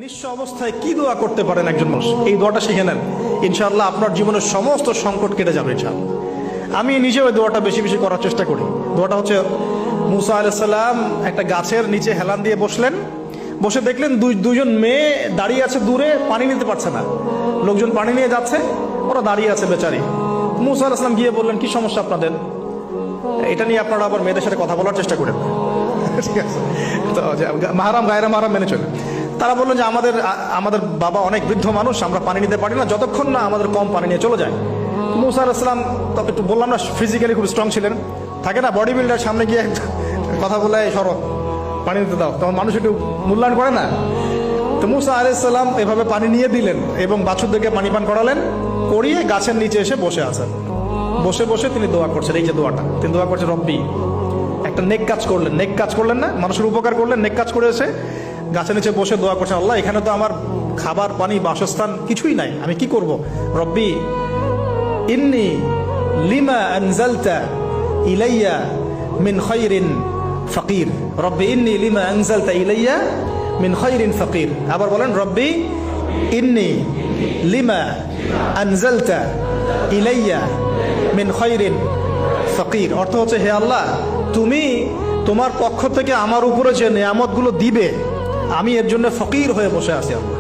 নিঃস্ব অবস্থায় কি দোয়া করতে পারেন একজন মানুষ, এই দোয়াটা শিখে নেন, ইনশাআল্লাহ আপনার জীবনের সমস্ত সংকট কেটে যাবে ইনশাআল্লাহ। আমি নিজেও এই দোয়াটা বেশি বেশি করার চেষ্টা করি। দোয়াটা হচ্ছে, মুসা আলাইহিস সালাম একটা গাছের নিচে হেলান দিয়ে বসলেন, বসে দেখলেন দুইজন মেয়ে দাঁড়িয়ে আছে দূরে, পানি নিতে পারছে না, লোকজন পানি নিয়ে যাচ্ছে, ওরা দাঁড়িয়ে আছে বেচারি। মুসা আলাইহিস সালাম গিয়ে বললেন, কি সমস্যা আপনাদের? এটা নিয়ে আপনারা আবার মেয়েদের সাথে কথা বলার চেষ্টা করেন, ঠিক আছে? তো মাহারাম গায়রা মাহারাম মেনে চলে। তারা বললেন যে আমাদের বাবা অনেক বৃদ্ধ মানুষ, আমরা পানি নিতে পারি না যতক্ষণ না আমাদের কম পানি নিয়ে চলে যায়। মুসা আলাইহিস সালাম তো একটু বললাম না, ফিজিক্যালি খুব স্ট্রং ছিলেন, থাকে না বডি বিল্ডার, সামনে গিয়ে কথা বলে সরো পানি নিতে দাও, তখন মানুষ একটু মূল্যায়ন করে না। তো মুসা আলাইহিস সালাম এভাবে পানি নিয়ে দিলেন এবং বাছুরদেরকে পানি পান করালেন, করিয়ে গাছের নিচে এসে বসে আছেন। বসে বসে তিনি দোয়া করছেন, এই যে দোয়াটা তিনি দোয়া করছেন, রব্বি, একটা নেক কাজ করলেন, নেক কাজ করলেন না, মানুষের উপকার করলেন, নেক কাজ করে এসে গাছের নিচে বসে দোয়া করছেন, আল্লাহ এখানে তো আমার খাবার পানি বাসস্থান কিছুই নাই, আমি কি করব? রব্বি ইন্নি লিমা আনজালতা ইলাইয়া মিন খায়রিন ফাকির, রব্বি ইন্নি লিমা আনজালতা ইলাইয়া মিন খায়রিন ফাকির। আবার বলেন, রব্বি ইন্নি লিমা আনজালতা ইলাইয়া মিন খায়রিন ফাকির। অর্থ হচ্ছে, হে আল্লাহ, তুমি তোমার পক্ষ থেকে আমার উপরে যে নেয়ামতগুলো দিবে, আমি এর জন্য ফকির হয়ে বসে আছি আল্লাহ।